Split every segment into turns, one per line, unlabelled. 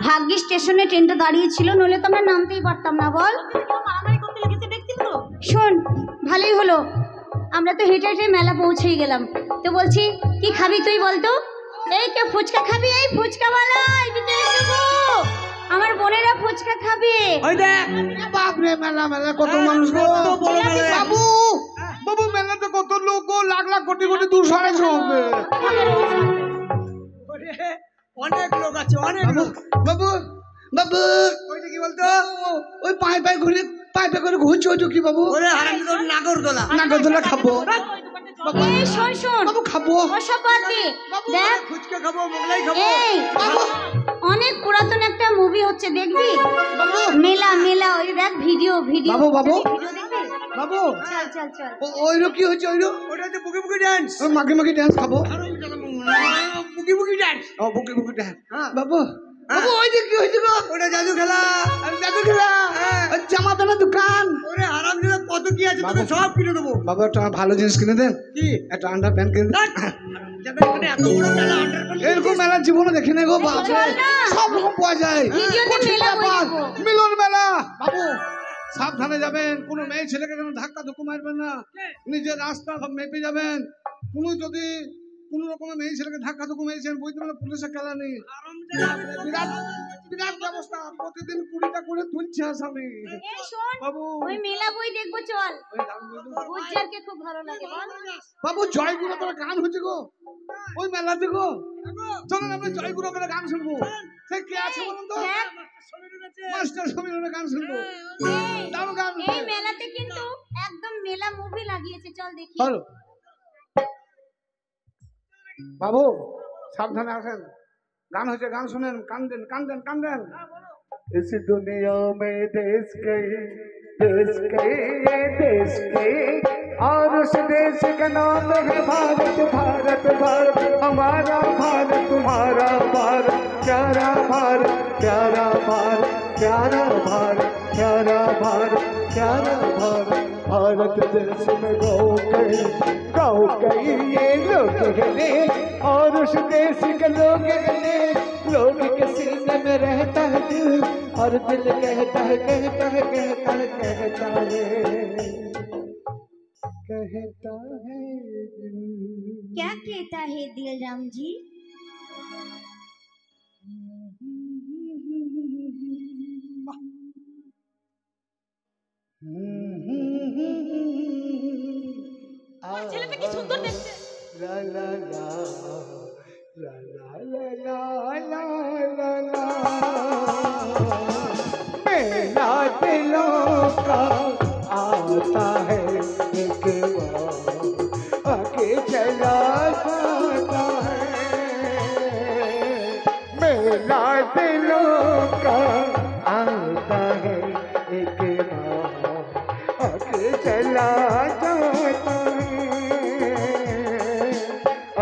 ভাগ্যি স্টেশনে ট্রেনটা দাঁড়িয়ে ছিল, নইলে তো আমরা নামতেই পারতাম না। বল শোন, ভালোই হলো, আমরা তো হেঁটে হেঁটে মেলা পৌঁছেই গেলাম। তো বলছি কি খাবি তুই বলতো? এই কে ফুচকা খাবি? এই ফুচকাওয়ালা এদিকে এসো গো, আমার বোনেরা ফুচকা খাবে।
ওই দেখ
বাপ রে, মেলা মেলা কত মানুষ গো। বাবু বাবু, মেলাতে কত লোক গো, লাখ লাখ কোটি কোটি 200 হবে।
অনেক লোক আছে, অনেক লোক।
বাবু বাবু,
ওইটা কি বলতো?
ওই পায়ে পায়ে ঘুরে পায়ে করে ঘুরছে, ওইটা কি বাবু?
ওরে হারামি তোর নাগরদোলা।
নাগরদোলা খাবো
এই শোন শোন
বাবু, খাবো।
ওসব বাদ দে, দেখ
ফুচকা খাবো, মোগলাই খাবো।
এই অনেক পুরাতন একটা মুভি হচ্ছে, দেখবি? মেলা মেলা, ওই দেখ ভিডিও ভিডিও।
বাবু বাবু
ভিডিও দেখবি?
বাবু,
চল চল চল।
ওইরো কি হচ্ছে? ওইরো
ওটা হচ্ছে বুকি বুকি ডান্স।
মাগে মাগে ডান্স খাবো।
বুকি বুকি ডান্স।
ও বুকে বুকে ডান্স।
হ্যাঁ।
বাবু বাবু, ওই যে কি হয়েছে গো?
ওটা জাদু খেলা।
জাদু খেলা,
হ্যাঁ।
জামা দানা দোকান।
ওরে হারামজাদা, কত কি আছে তোকে সব কিনে দেবো।
বাবু একটা ভালো জিনিস কিনে দেন,
কি?
একটা আন্ডার প্যান্ট কিনে দেন।
হারামজাদা, এখানে এত বড় মেলা আন্ডারপ্যান্ট।
এরকম মেলা জীবনে দেখি নাই গো বাপ রে।
চল না।
সব রকম পাওয়া যায়।
ভিডিওতে
কঠিন
মেলা বই
ব্যাপার,
দেখবো।
মিলন মেলা। বাবু সাবধানে যাবেন, কোনো মেয়ে ছেলেকে যেন ধাক্কা ধুকু মারবেন না, নিজের রাস্তা সব মেপে যাবেন। কোনো যদি কোন রকমের মেয়ে ছেলেকে ধাক্কা ধুকু মেরেছেন, বুঝতে পারলে পুলিশের খেলা নেই। বিরাট বিরাট ব্যবস্থা, প্রতিদিন 20টা করে তুলছে আসামি।
এই শোন,
বাবু
ওই মেলা বই দেখবো চল,
ওই গান বলুন।
উজ্জারকে খুব ভালো লাগে বল।
বাবু জয়গুরু করে গান হচ্ছে গো ওই মেলাতে গো। চলুন আমরা জয়গুরু করে গান শুনবো। সে কে আছে বলুন তো?
দেখ
মাস্টার সমীরনের গান শুনবো।
এই,
দাও গান।
এই মেলাতে কিন্তু একদম মেলা মুভি লাগিয়েছে, চল দেখি।
চলো বাবু, সাবধানে আসেন, গান হচ্ছে, গান শুনেন, কান্দেন কান্দেন কান্দেন। इस दुनिया में देश गए ये देश के, और उस देश का नाम है भारत। भारत भारत हमारा भारत, तुम्हारा भारत, प्यारा भारत प्यारा भारत प्यारा भारत प्यारा भारत प्यारा भारत। भारत देश में गाँव कई ये लोग रहने, और उस देश के लोग रहने, लोग के सीने में रहता है दिल, और दिल कहता है कहता है कहता है कहता है कहता है दिल।
क्या कहता है दिल राम जी? ছেলেটা কি সুন্দর দেখতে।
লা লা লা লা লা লা লা লা লা। मेला दिलों का आता है एक बार, आके चला जाता है। मेला दिलों का आता है एक बार, आके चला जाता है।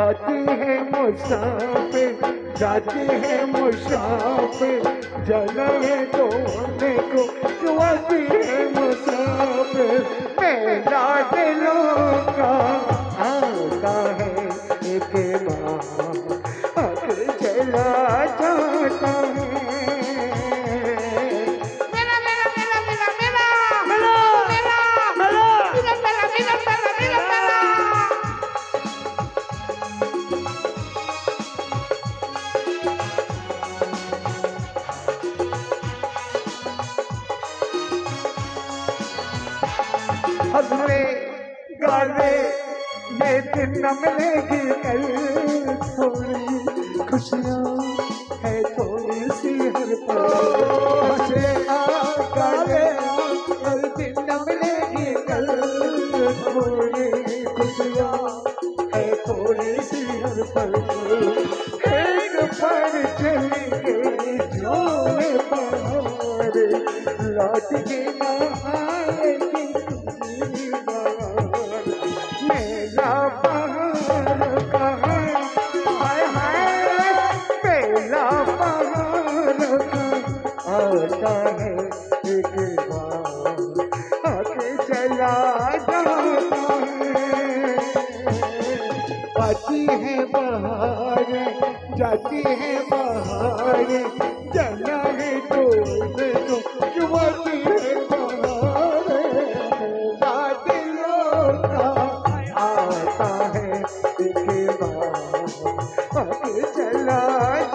आती है मुसाफिर जाती है मुसाफिर, जाना है ढूंढने को जो आती है मुसाफिर। मेला दिलों का आता है एक बार, आके चला जाता है। मेला मेला मेला मेला मेला मेला मेला मेला मेला मेला मेला मेला। हंसने गाने ये दिन न मिलेगी कल, थोड़ी खुशियाँ है थोड़ी सी हर पल। हंसने गाने ये दिन न मिलेगी कल, थोड़ी खुशियाँ है थोड़ी सी हर पल। एक पर चली गई जोने पर, लौट के ना आएगी दूसरी बार। मेला बहार का है, हाय हाय मेला बहार का आता है एक बार, आके चला जाता है। आती है बहार जाती है बहार, चलना है तो चुमती है बहारे मेरा दिलों का आता है एक बार चला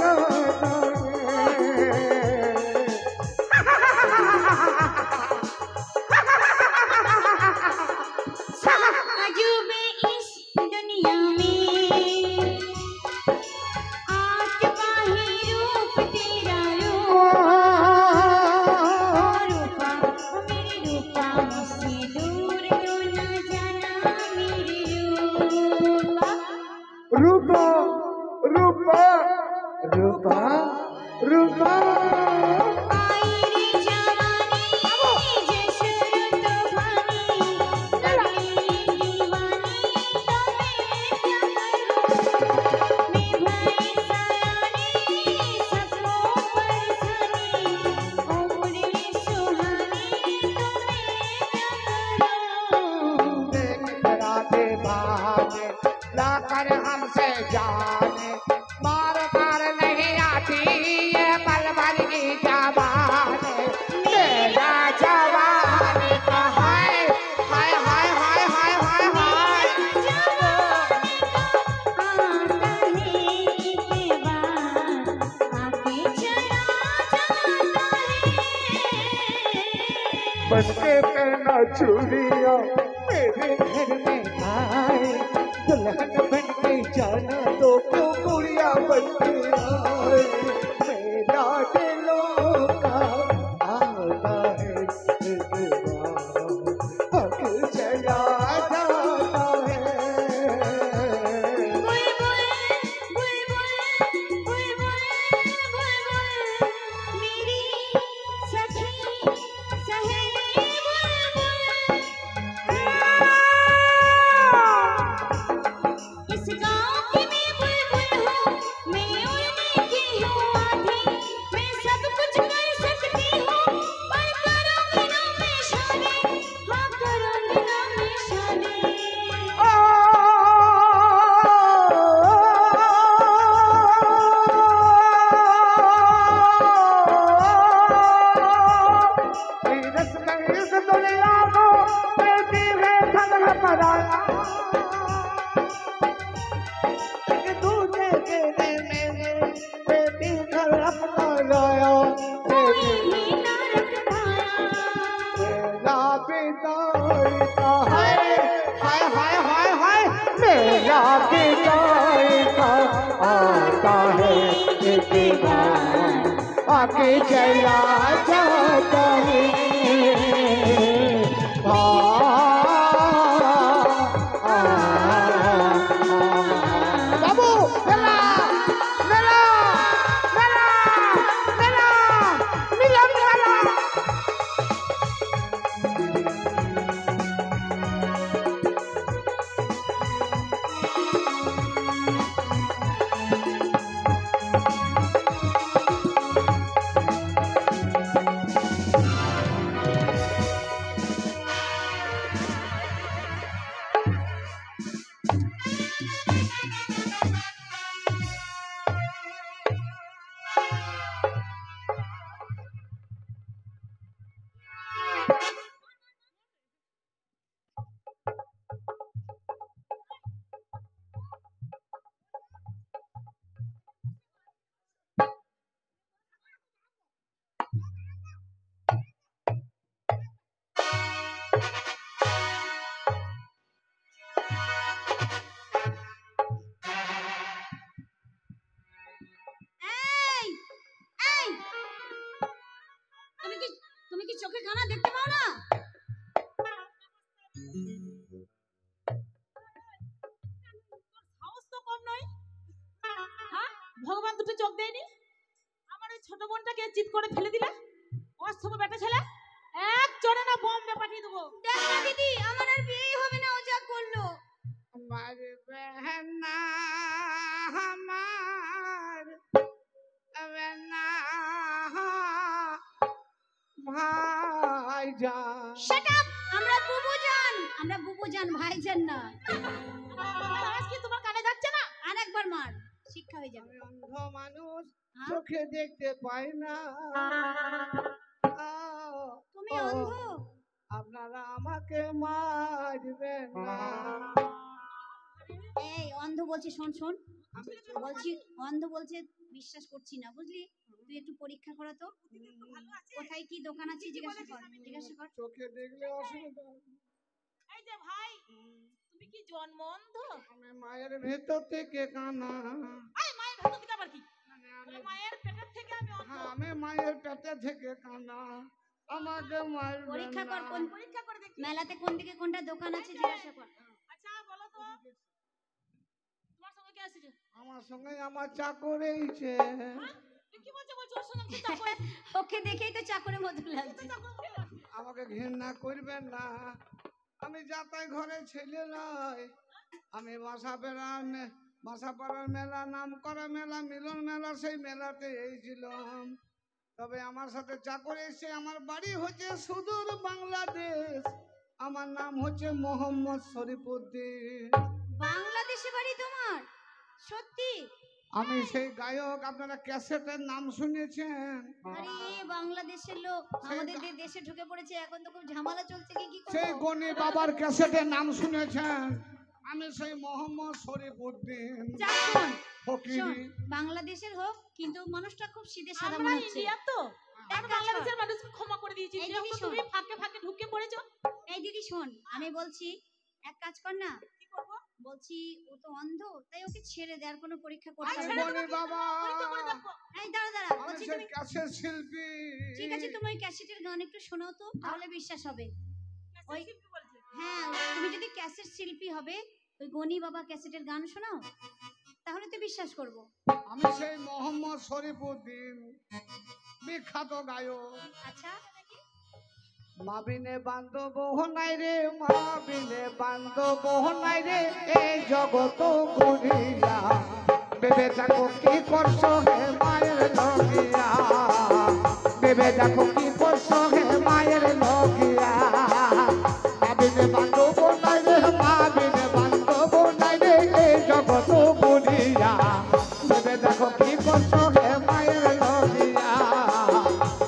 जाता
अजूबे इस दुनिया में आके बाही रूप तेरा रूपा मेरे रूपा मुझसे दूर तो न जाना मेरे रूपा
रूपा रूपा रूपा रूपा
आई रे जवानी जैसे तूफानी लगली दीवानी तो मैं भई सयानी सपनों पर सनी उम्र सुहानी तो
देख करा दे बाने लाकर हमसे जाने मार मार नहीं आती ये पल भर की जवानी मेरा जवानी का हाय हाय हाय हाय हाय हाय हाय
आता है के बाद आके चला जाता है
बच्चे पहना चूड़िया मेरे घर में आए दुल्हन बन के जाना तो क्यों गुड़िया बन के आए मेरा दिलों का आता है एक बार हक चला जाता है
बुलबुल बुलबुल बुलबुल बुलबुल मेरी सखी सहेली बुलबुल इस गाँव की मैं बुलबुल हूँ मैं उड़ने की हूँ आंधी मैं सब कुछ कर सकती हूँ पर करूँगी ना मैं शादी हाँ करूँगी ना मैं शादी
रस में इस दुनिया को बेटी है धन पराया दूजे के में बेटी घर अपना लाया
कोई ही ना रख पाया
मेरा पिताई का हाय हाय हाय हाय हाय मेरा पिताई का आता है एक बार आके चला जाता है बाबू चला चला चला चला मिलन चला
তুমি কি চোখে খানা দেখতে পাও না
সাহস তো কম নয় হ্যাঁ ভগবান দুটো চোখ দেয়নি আমার ওই ছোট বোনটাকে চিৎ করে ফেলে দিলে অসভ্য বেটা ছেলে এক চড়ে না বম্বে পাঠিয়ে দেবো
দেখ না দিদি আমার আর বিয়েই হবে না ও যা করলো
हमारे बहना हमार बहना ভাইজান
শাট আপ আমরা বুবুজান ভাইজান না
আজকে তোমার কানে যাচ্ছে না
আরেকবার মার শিক্ষা হয়ে যাবে
আমি অন্ধ মানুষ চোখে দেখতে পাই না।
তুমি
ও,
অন্ধ?
আপনারা আমাকে মারবেন না।
এই অন্ধ বলছি, শোন শোন
আমি
বলছি, অন্ধ বলছে বিশ্বাস করছি না, বুঝলি? তুই একটু পরীক্ষা করা তো, কোথায় কি দোকান আছে জিজ্ঞাসা কর, জিজ্ঞাসা কর।
চোখে দেখলে অসুবিধা।
এই যে ভাই, তুমি কি জন্ম অন্ধ?
আমি মায়ের ভেতর থেকে কানা।
এই মায়ের ভেতর থেকে আবার কি?
মানে আমি,
বলে মায়ের পেটের থেকে আমি অন্ধ।
হ্যাঁ, আমি মায়ের পেটে থেকে কানা, আমাকে মারবেন
পরীক্ষা
না।
কর, কোন
পরীক্ষা করে দেখি।
মেলাতে কোন দিকে কোনটা দোকান আছে জিজ্ঞাসা কর।
আচ্ছা বলো তো, তোমার সঙ্গে কে এসেছে?
আমার সঙ্গে আমার চাকর এইছে।
হ্যাঁ? তুই কি বলছো? বলছো ওর সঙ্গে আমি চাকর।
ওকে দেখেই তো চাকরের মতো লাগছে।
চাকর বলে লাগছে।
আমাকে ঘৃণা করবেন না, আমি যাতাই ঘরে ছেলে নয়। আমি বাসাপাড়ার মেলা, নাম করা মেলা, মিলন মেলা, সেই মেলাতে এইছিলাম। তবে আমার সাথে চাকর এসে, আমার বাড়ি হচ্ছে সুদূর বাংলাদেশ। আমার নাম হচ্ছে মোহাম্মদ শরীফুদ্দিন।
বাংলাদেশে বাড়ি তোমার? সত্যি?
আমি সেই গায়ক, আপনারা ক্যাসেটের নাম শুনেছেন?
আরে বাংলাদেশের লোক আমাদের দেশে ঢুকে পড়েছে, এখন তো খুব ঝামেলা চলছে, কি
সেই
করব?
গনি বাবার ক্যাসেটের নাম শুনেছেন? আমি সেই মোহাম্মদ শরীফুদ্দিন
যা শোন,
ফকির।
শোন, বাংলাদেশের হোক কিন্তু মানুষটা খুব সিধে সাদা
আমরা
মনে হচ্ছে।
ইন্ডিয়ান তো,
এক
আমরা
কাজ কর।
বাংলাদেশের মানুষকে ক্ষমা করে দিয়েছি।
এই
যেহেতু
দিদি শোন।
তুমি ফাঁকে ফাঁকে ঢুকে পড়েছো।
এই দিদি শোন, আমি বলছি এক কাজ কর না,
কি করবো?
বলছি ও তো অন্ধ, তাই ওকে ছেড়ে দে, আর কোনো পরীক্ষা
আই
করতে হবে
ছেড়ে
না।
গনি বাবা,
পরীক্ষা করে দেখো।
এই দাঁড়া দাঁড়া,
আমি
বলছি
সেই
তুমি,
ক্যাসেট শিল্পী।
ঠিক আছে তুমি ওই ক্যাসেটের গান একটু শোনাও তো, তাহলে বিশ্বাস হবে। ওই
শিল্পী বলছে।
হ্যাঁ, তুমি যদি ক্যাসেট শিল্পী হবে, ওই গনি বাবা ক্যাসেটের গান শোনাও, তাহলে তো বিশ্বাস করব।
আমি সেই মোহাম্মদ শরীফুদ্দিন, বিখ্যাত গায়ক।
আচ্ছা,
মাবিনে বান্ধব নাই রে, মাবিনে বান্ধব নাই রে, এই জগত ঘুরিয়া। ভেবে দেখো কি করছো হে মায়ের লগিয়া, ভেবে দেখো কি করছো হে মায়ের লগিয়া। মাবিনে বান্ধব নাই রে, মাবিনে বান্ধব নাই রে, এই জগত ঘুরিয়া। ভেবে দেখো কি করছো হে মায়ের লগিয়া,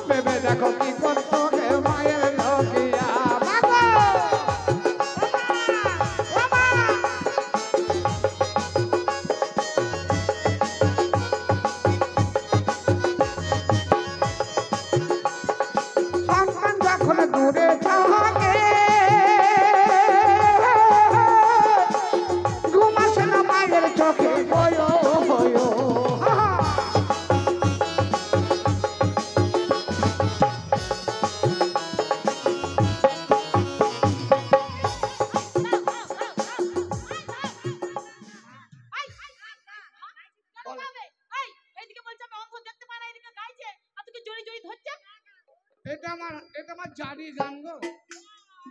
ভেবে দেখো কি করছো হে মায়ের লগিয়া। বাবা! বাবা! সন্তান যখন দূরে থাকে, ঘুমাসে না মায়ের চোখে বয়ো বয়ো।
এইদিকে বলছে আমি অন্ধ, দেখতে পাই না, এদিকে গাইছে আর তোকে জড়ি জড়ি ধরছে।
এটা আমার জারি গান গো,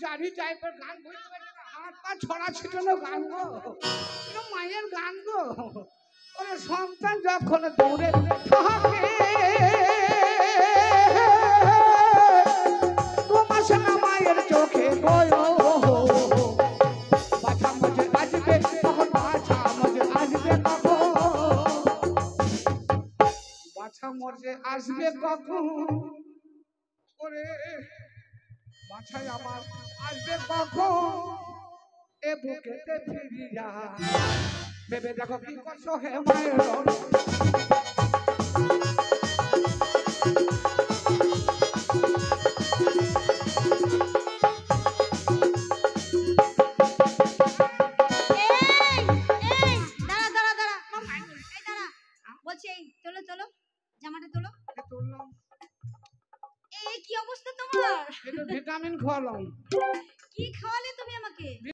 জারি টাইপের গান, বুঝতে পারছি না, হাত পা ছড়া ছিটানো গান গো, এটা মায়ের গান গো। ওরে সন্তান যখন দূরে থাকে, ঘুমাসে না মায়ের চোখে বয়ো। বাছা মজে আসবে তখন, বাছা মজে আসবে কখন, বাছা মজে আসবে কখন। ওরে বাছাই আমার আসবে কখন, এ বুকেতে ফিরিয়া। ভেবে দেখো কি করছো হে মায়ের লগিয়া।
এই এই দাঁড়া দাঁড়া দাঁড়া, এই দাঁড়া, বলছি এই তোলো তোলো, জামাটা তোলো।
এ তুললাম,
এই কি অবস্থা তোমার?
এটা ভিটামিন খাওয়ালাম।
কি খাওয়ালে তুমি আমাকে?